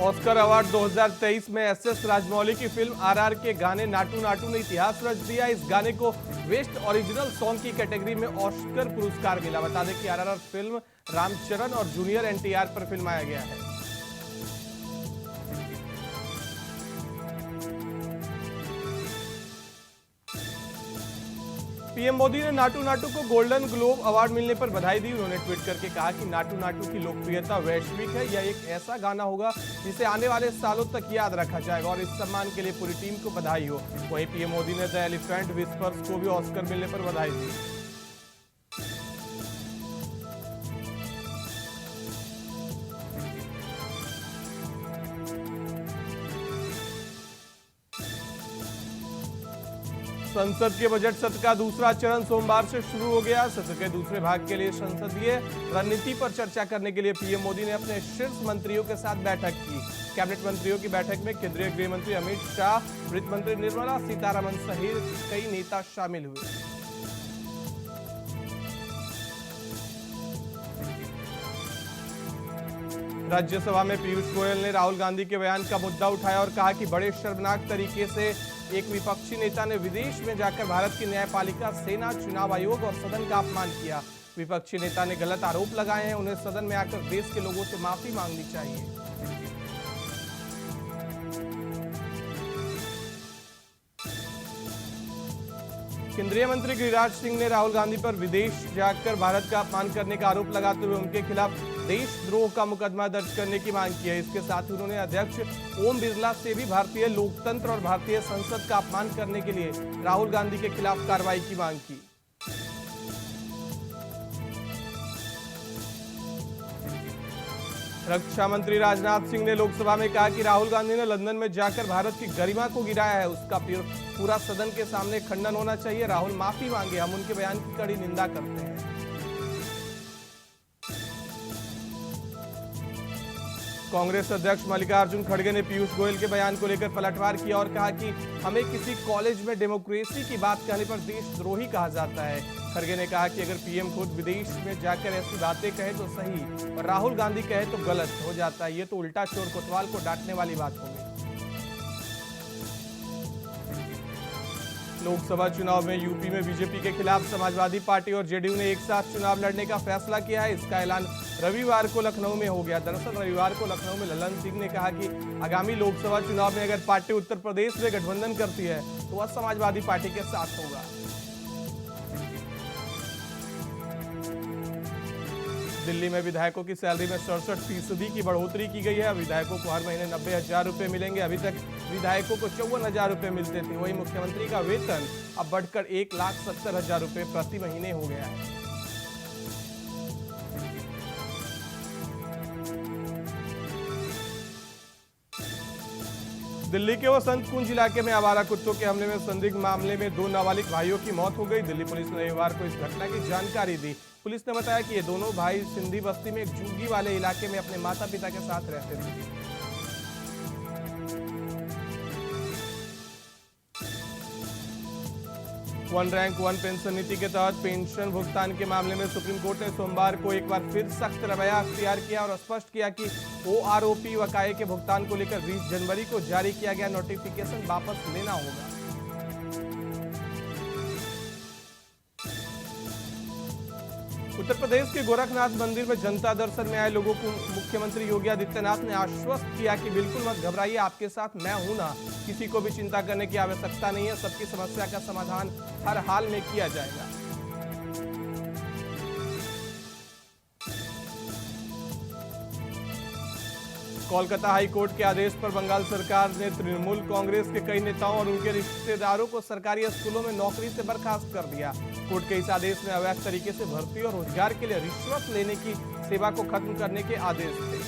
Oscar award 2023 में SS Rajamouli की film RR के गाने नाटू नाटू ने इतिहास रच दिया। इस गाने को बेस्ट ओरिजिनल सॉन्ग की कैटेगरी में ऑस्कर पुरस्कार मिला। बता दें कि आरआर फिल्म रामचरण और जूनियर एनटीआर पर फिल्माया गया है। पीएम मोदी ने नाटू नाटू को गोल्डन ग्लोब अवार्ड मिलने पर बधाई दी। उन्होंने ट्वीट करके कहा कि नाटू नाटू की लोकप्रियता वैश्विक है। यह एक ऐसा गाना होगा जिसे आने वाले सालों तक याद रखा जाएगा और इस सम्मान के लिए पूरी टीम को बधाई हो। वहीं पीएम मोदी ने द एलिफेंट विस्पर्स को भी ऑस्कर मिलने पर बधाई दी। संसद के बजट सत्र का दूसरा चरण सोमवार से शुरू हो गया। सत्र के दूसरे भाग के लिए संसदीय रणनीति पर चर्चा करने के लिए पीएम मोदी ने अपने शीर्ष मंत्रियों के साथ बैठक की। कैबिनेट मंत्रियों की बैठक में केंद्रीय गृह मंत्री अमित शाह, वित्त मंत्री निर्मला सीतारमण सहित कई नेता शामिल हुए। राज्यसभा में पीयूष गोयल ने राहुल गांधी के बयान का मुद्दा उठाया और कहा कि बड़े शर्मनाक तरीके से एक विपक्षी नेता ने विदेश में जाकर भारत की न्यायपालिका, सेना, चुनाव आयोग और सदन का अपमान किया। विपक्षी नेता ने गलत आरोप लगाए हैं। उन्हें सदन में आकर देश के लोगों से माफी मांगनी चाहिए। केंद्रीय मंत्री गिरिराज सिंह ने राहुल गांधी पर विदेश जाकर भारत का अपमान करने का आरोप लगाते हुए उनके खिलाफ देशद्रोह का मुकदमा दर्ज करने की मांग की है। इसके साथ ही उन्होंने अध्यक्ष ओम बिरला से भी भारतीय लोकतंत्र और भारतीय संसद का अपमान करने के लिए राहुल गांधी के खिलाफ कार्रवाई की मांग की। रक्षा मंत्री राजनाथ सिंह ने लोकसभा में कहा कि राहुल गांधी ने लंदन में जाकर भारत की गरिमा को गिराया है। उसका पूरा सदन के सामने खंडन होना चाहिए। राहुल माफी मांगे। हम उनके बयान की कड़ी निंदा करते हैं। कांग्रेस अध्यक्ष मल्लिकार्जुन खड़गे ने पीयूष गोयल के बयान को लेकर पलटवार किया और कहा कि हमें किसी कॉलेज में डेमोक्रेसी की बात कहने पर देशद्रोही कहा जाता है। खड़गे ने कहा कि अगर पीएम खुद विदेश में जाकर ऐसी बातें कहे तो सही और राहुल गांधी कहे तो गलत हो जाता है। ये तो उल्टा चोर कोतवाल को डांटने वाली बात होगी। लोकसभा चुनाव में यूपी में बीजेपी के खिलाफ समाजवादी पार्टी और जेडीयू ने एक साथ चुनाव लड़ने का फैसला किया है। इसका ऐलान रविवार को लखनऊ में हो गया। दरअसल रविवार को लखनऊ में ललन सिंह ने कहा कि आगामी लोकसभा चुनाव में अगर पार्टी उत्तर प्रदेश में गठबंधन करती है तो वह समाजवादी पार्टी के साथ होगा। दिल्ली में विधायकों की सैलरी में 67% की बढ़ोतरी की गई है। विधायकों को हर महीने 90,000 रुपए मिलेंगे। अभी तक विधायकों को 54,000 रुपए मिलते थे। वहीं मुख्यमंत्री का वेतन अब बढ़कर 1,70,000 रुपए प्रति महीने हो गया है। दिल्ली के वसंत कुंज इलाके में आवारा कुत्तों के हमले में संदिग्ध मामले में 2 नाबालिग भाइयों की मौत हो गई। दिल्ली पुलिस ने रविवार को इस घटना की जानकारी दी। पुलिस ने बताया कि ये दोनों भाई सिंधी बस्ती में एक झुग्गी वाले इलाके में अपने माता पिता के साथ रहते थे। वन रैंक वन पेंशन नीति के तहत पेंशन भुगतान के मामले में सुप्रीम कोर्ट ने सोमवार को एक बार फिर सख्त रवैया अख्तियार किया और स्पष्ट किया कि ओआरओपी बकाये के भुगतान को लेकर 20 जनवरी को जारी किया गया नोटिफिकेशन वापस लेना होगा। उत्तर प्रदेश के गोरखनाथ मंदिर में जनता दर्शन में आए लोगों को मुख्यमंत्री योगी आदित्यनाथ ने आश्वस्त किया कि बिल्कुल मत घबराइए, आपके साथ मैं हूं ना। किसी को भी चिंता करने की आवश्यकता नहीं है। सबकी समस्या का समाधान हर हाल में किया जाएगा। कोलकाता हाई कोर्ट के आदेश पर बंगाल सरकार ने तृणमूल कांग्रेस के कई नेताओं और उनके रिश्तेदारों को सरकारी स्कूलों में नौकरी से बर्खास्त कर दिया। कोर्ट के इस आदेश में अवैध तरीके से भर्ती और रोजगार के लिए रिश्वत लेने की सेवा को खत्म करने के आदेश थे।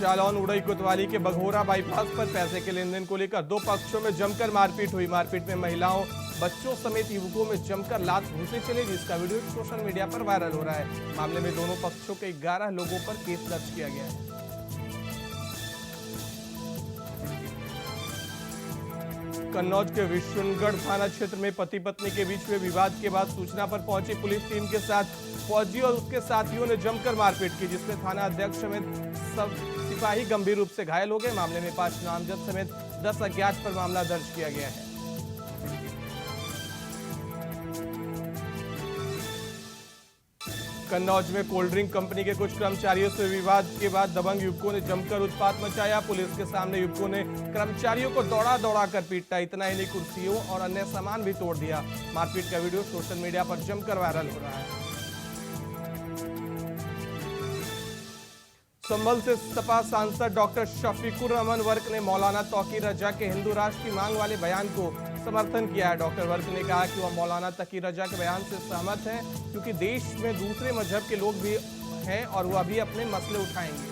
जालौन उड़ई कोतवाली के बघोरा बाईपास पर पैसे के लेन देन को लेकर 2 पक्षों में जमकर मारपीट हुई। मारपीट में महिलाओं, बच्चों समेत युवकों में जमकर लात घूंसे चले, जिसका वीडियो सोशल मीडिया पर वायरल हो रहा है। मामले में दोनों पक्षों के 11 लोगों पर केस दर्ज किया गया है। कन्नौज के विशुनगढ़ थाना क्षेत्र में पति पत्नी के बीच हुए विवाद के बाद सूचना पर पहुंची पुलिस टीम के साथ फौजी और उसके साथियों ने जमकर मारपीट की, जिसमें थाना अध्यक्ष समेत सब सिपाही गंभीर रूप से घायल हो गए। मामले में 5 नामजद समेत 10 अज्ञात पर मामला दर्ज किया गया है। कन्नौज में कोल्ड ड्रिंक कंपनी के कुछ कर्मचारियों से विवाद के बाद दबंग युवकों ने जमकर उत्पात मचाया। पुलिस के सामने युवकों ने कर्मचारियों को दौड़ा कर पीटा। इतना ही नहीं, कुर्सियों और अन्य सामान भी तोड़ दिया। मारपीट का वीडियो सोशल मीडिया पर जमकर वायरल हो रहा है। संभल से सपा सांसद डॉक्टर शफीकुर रहमान वर्क ने मौलाना तौकी रजा के हिंदू राष्ट्र की मांग वाले बयान को समर्थन किया है। डॉक्टर वर्क ने कहा कि वह मौलाना तकी रजा के बयान से सहमत है, क्योंकि देश में दूसरे मजहब के लोग भी हैं और वह भी अपने मसले उठाएंगे।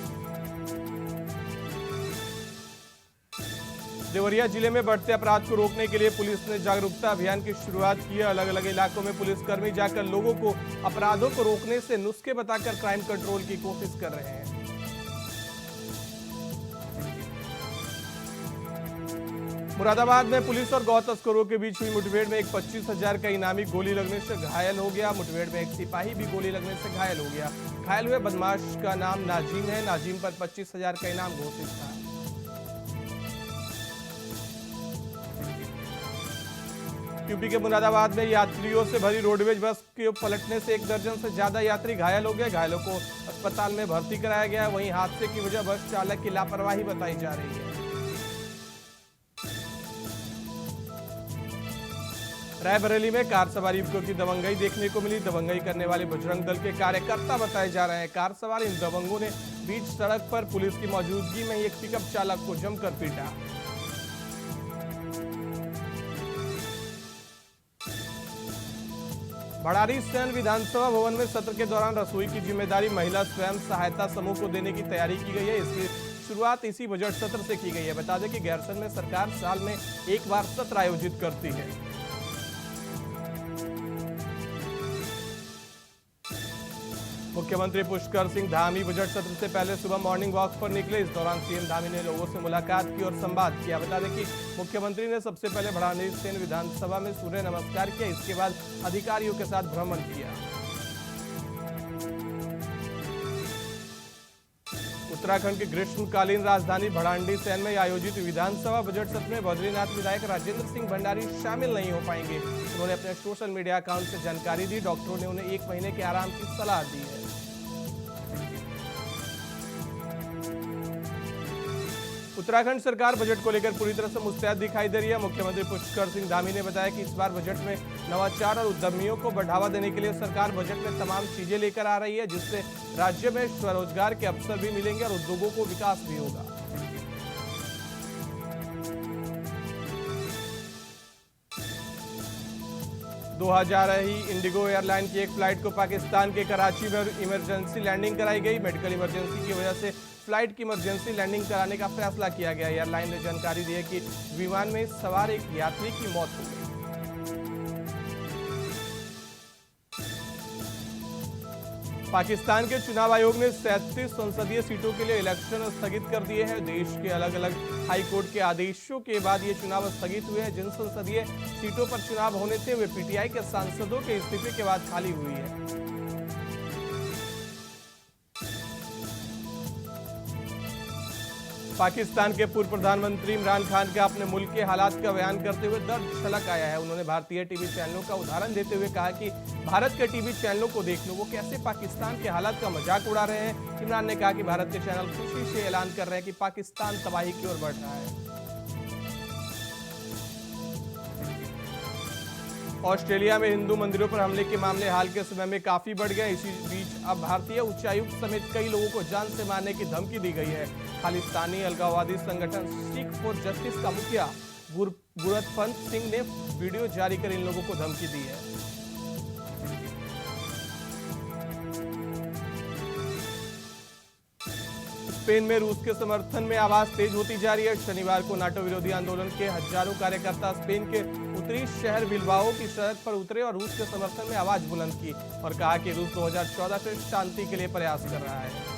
देवरिया जिले में बढ़ते अपराध को रोकने के लिए पुलिस ने जागरूकता अभियान की शुरुआत की है। अलग अलग इलाकों में पुलिसकर्मी जाकर लोगों को अपराधों को रोकने से नुस्खे बताकर क्राइम कंट्रोल की कोशिश कर रहे हैं। मुरादाबाद में पुलिस और गौ तस्करों के बीच हुई मुठभेड़ में एक 25,000 का इनामी गोली लगने से घायल हो गया। मुठभेड़ में एक सिपाही भी गोली लगने से घायल हो गया। घायल हुए बदमाश का नाम नाजिम है। नाजिम पर 25,000 का इनाम घोषित था। यूपी के मुरादाबाद में यात्रियों से भरी रोडवेज बस के पलटने से 1 दर्जन से ज्यादा यात्री घायल हो गए। घायलों को अस्पताल में भर्ती कराया गया है। वहीं हादसे की वजह बस चालक की लापरवाही बताई जा रही है। रायबरेली में कार सवार युवकों की दबंगई देखने को मिली। दबंगई करने वाले बजरंग दल के कार्यकर्ता बताए जा रहे हैं। कार सवार इन दबंगों ने बीच सड़क पर पुलिस की मौजूदगी में एक पिकअप चालक को जमकर पीटा। भड़ारी सैन विधानसभा भवन में सत्र के दौरान रसोई की जिम्मेदारी महिला स्वयं सहायता समूह को देने की तैयारी की गई है। इसकी शुरुआत इसी बजट सत्र से की गई है। बता दें कि गैरसैंण में सरकार साल में एक बार सत्र आयोजित करती है। मुख्यमंत्री पुष्कर सिंह धामी बजट सत्र से पहले सुबह मॉर्निंग वॉक पर निकले। इस दौरान सीएम धामी ने लोगों से मुलाकात की और संवाद किया। बता दें कि मुख्यमंत्री ने सबसे पहले भड़ारी सैन विधानसभा में सूर्य नमस्कार किया। इसके बाद अधिकारियों के साथ भ्रमण किया। उत्तराखंड की ग्रीष्मकालीन राजधानी भड़ारी सैन में आयोजित विधानसभा बजट सत्र में बद्रीनाथ विधायक राजेंद्र सिंह भंडारी शामिल नहीं हो पाएंगे। उन्होंने अपने सोशल मीडिया अकाउंट से जानकारी दी। डॉक्टरों ने उन्हें 1 महीने के आराम की सलाह दी है। उत्तराखंड सरकार बजट को लेकर पूरी तरह से मुस्तैद दिखाई दे रही है। मुख्यमंत्री पुष्कर सिंह धामी ने बताया कि इस बार बजट में नवाचार और उद्यमियों को बढ़ावा देने के लिए सरकार बजट में तमाम चीजें लेकर आ रही है, जिससे राज्य में स्वरोजगार के अवसर भी मिलेंगे और उद्योगों को विकास भी होगा। दो हजार ही इंडिगो एयरलाइन की एक फ्लाइट को पाकिस्तान के कराची में इमरजेंसी लैंडिंग कराई गई। मेडिकल इमरजेंसी की वजह से फ्लाइट की इमरजेंसी लैंडिंग कराने का फैसला किया गया। एयरलाइन ने जानकारी दी है कि विमान में सवार एक यात्री की मौत हो गई। पाकिस्तान के चुनाव आयोग ने 37 संसदीय सीटों के लिए इलेक्शन स्थगित कर दिए हैं। देश के अलग अलग हाई कोर्ट के आदेशों के बाद ये चुनाव स्थगित हुए हैं। जिन संसदीय सीटों पर चुनाव होने थे वे पीटीआई के सांसदों के इस्तीफे के बाद खाली हुई है। पाकिस्तान के पूर्व प्रधानमंत्री इमरान खान का अपने मुल्क के हालात का बयान करते हुए दर्द छलक आया है। उन्होंने भारतीय टीवी चैनलों का उदाहरण देते हुए कहा कि भारत के टीवी चैनलों को देख लो, वो कैसे पाकिस्तान के हालात का मजाक उड़ा रहे हैं। इमरान ने कहा कि भारत के चैनल खुशी से ऐलान कर रहे हैं कि पाकिस्तान तबाही की ओर बढ़ रहा है। ऑस्ट्रेलिया में हिंदू मंदिरों पर हमले के मामले हाल के समय में काफी बढ़ गए। इसी बीच अब भारतीय उच्चायुक्त समेत कई लोगों को जान से मारने की धमकी दी गई है। खालिस्तानी अलगाववादी संगठन सिख फॉर जस्टिस का मुखिया गुरतपंत सिंह ने वीडियो जारी कर इन लोगों को धमकी दी है। स्पेन में रूस के समर्थन में आवाज तेज होती जा रही है। शनिवार को नाटो विरोधी आंदोलन के हजारों कार्यकर्ता स्पेन के उत्तरी शहर बिलबाओ की सड़क पर उतरे और रूस के समर्थन में आवाज बुलंद की और कहा कि रूस 2014 से शांति के लिए प्रयास कर रहा है।